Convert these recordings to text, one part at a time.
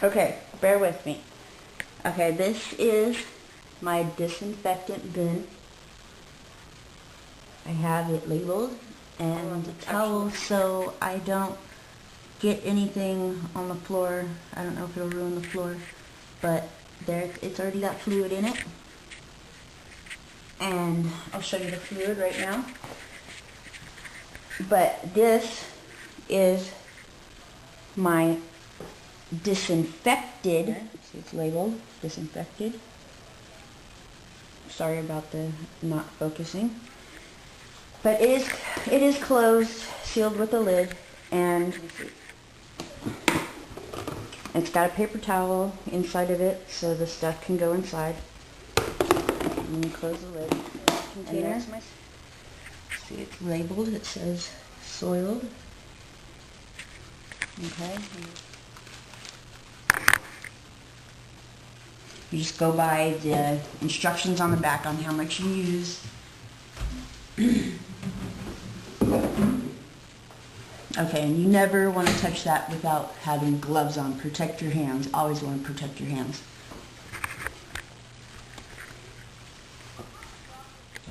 Okay, bear with me. Okay, this is my disinfectant bin. I have it labeled and a towel so I don't get anything on the floor. I don't know if it'll ruin the floor, but there, it's already got fluid in it. And I'll show you the fluid right now. But this is my disinfected, see it's labeled, disinfected. Sorry about the not focusing. But it is closed, sealed with a lid, and it's got a paper towel inside of it so the stuff can go inside. And you close the lid. Container. See, it's labeled, it says soiled. Okay. You just go by the instructions on the back on how much you use. Okay, and you never want to touch that without having gloves on. Protect your hands. Always want to protect your hands.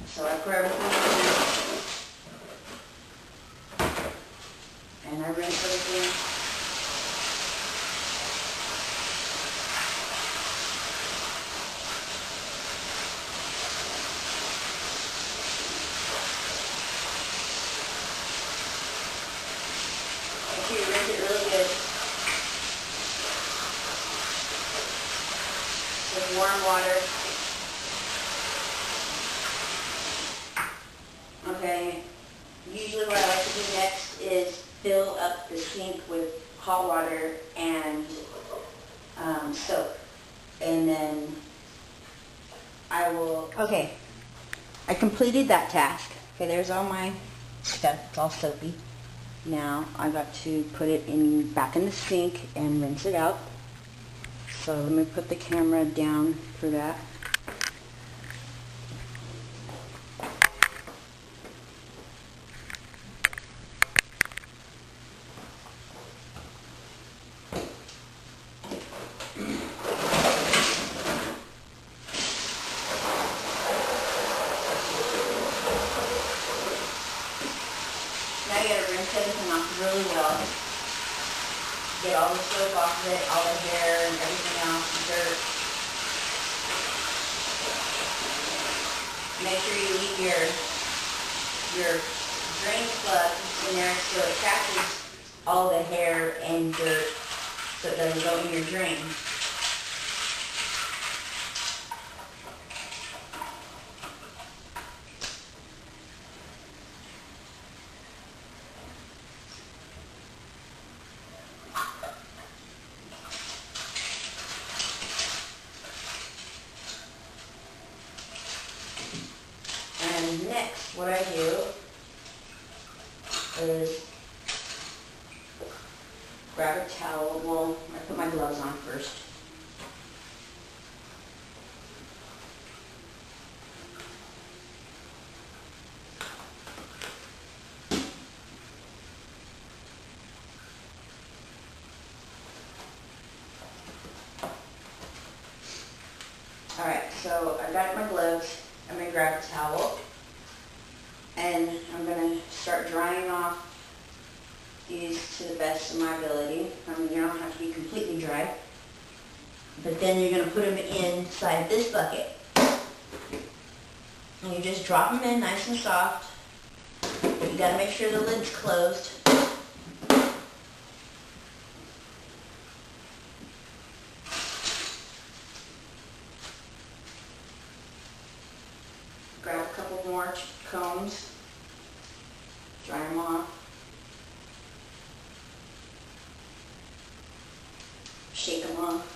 So I pour everything in, and I rinse everything. Make sure you rinse it really good with warm water. Okay, usually what I like to do next is fill up the sink with hot water and soap. And then I will, okay, I completed that task. Okay, there's all my stuff, it's all soapy. Now I got to put it back in the sink and rinse it out. So let me put the camera down for that. Now you gotta rinse everything off really well. Get all the soap off of it, all the hair and everything else, dirt. Make sure you leave your drain plug in there so it catches all the hair and dirt so it doesn't go in your drain. And next, what I do is grab a towel. Well, I put my gloves on first. Alright, so I got my gloves. I'm going to grab a towel and I'm going to start drying off these to the best of my ability. I mean, you don't have to be completely dry, but then you're going to put them inside this bucket. And you just drop them in nice and soft, but you got to make sure the lid's closed. Grab a couple more combs, dry them off, shake them off.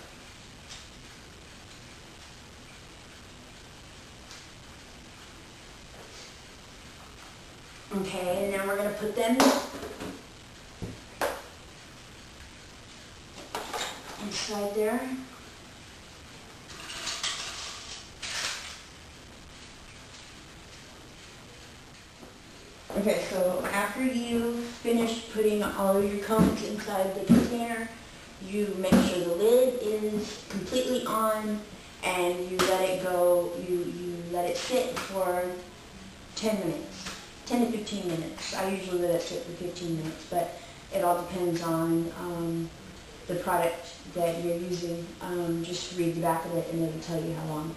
Okay, and then we're going to put them inside there. Okay, so after you finish putting all of your combs inside the container, you make sure the lid is completely on, and you let it go, you let it sit for 10 minutes, 10 to 15 minutes. I usually let it sit for 15 minutes, but it all depends on the product that you're using. Just read the back of it and it'll tell you how long.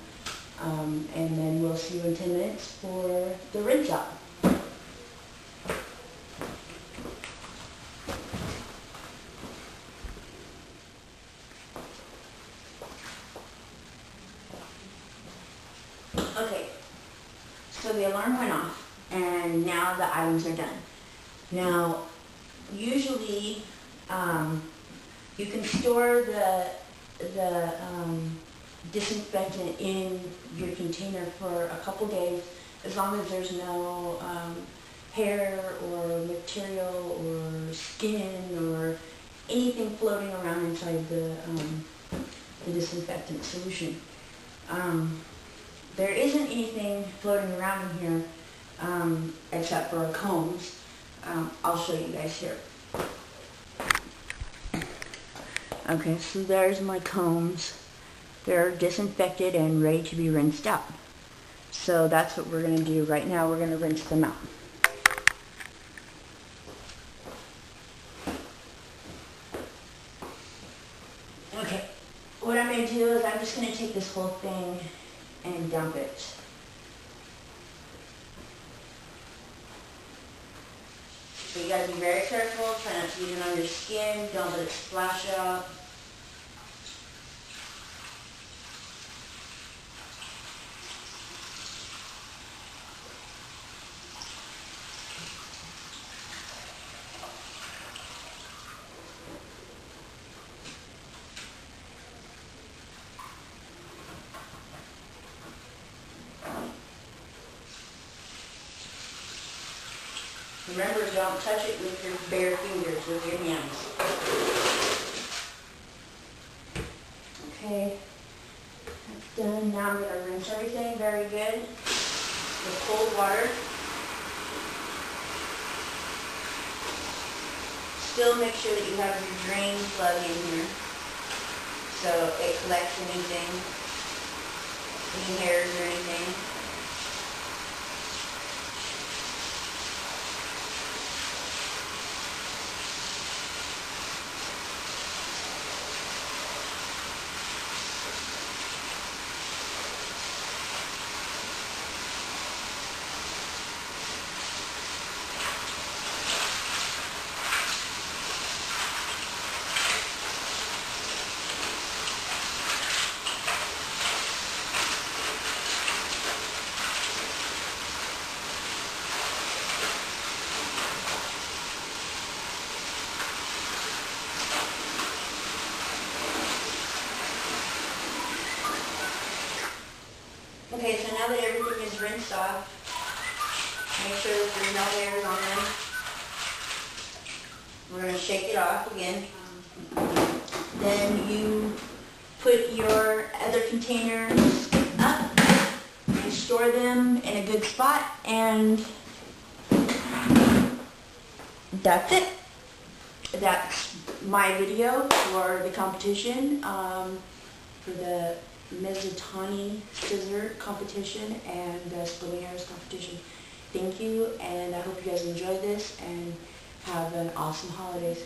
And then we'll see you in 10 minutes for the rinse out. Okay, so the alarm went off and now the items are done. Now, usually you can store the disinfectant in your container for a couple days, as long as there's no hair or material or skin or anything floating around inside the disinfectant solution. There isn't anything floating around in here except for combs. I'll show you guys here. Okay, so there's my combs. They're disinfected and ready to be rinsed out. So that's what we're going to do right now. We're going to rinse them out. Okay, what I'm going to do is I'm just going to take this whole thing and dump it. So you got to be very careful. Try not to get it on your skin. Don't let it splash out. Remember, don't touch it with your bare fingers, with your hands. Okay, that's done. Now I'm going to rinse everything very good with cold water. Still make sure that you have your drain plug in here so it collects anything, any hairs or anything. Okay, so now that everything is rinsed off, make sure that there's no hairs on them. We're going to shake it off again. Then you put your other containers up and store them in a good spot, and that's it. That's my video for the competition, for the Mizutani scissor competition and the splitting hairs competition. Thank you, and I hope you guys enjoyed this and have an awesome holidays.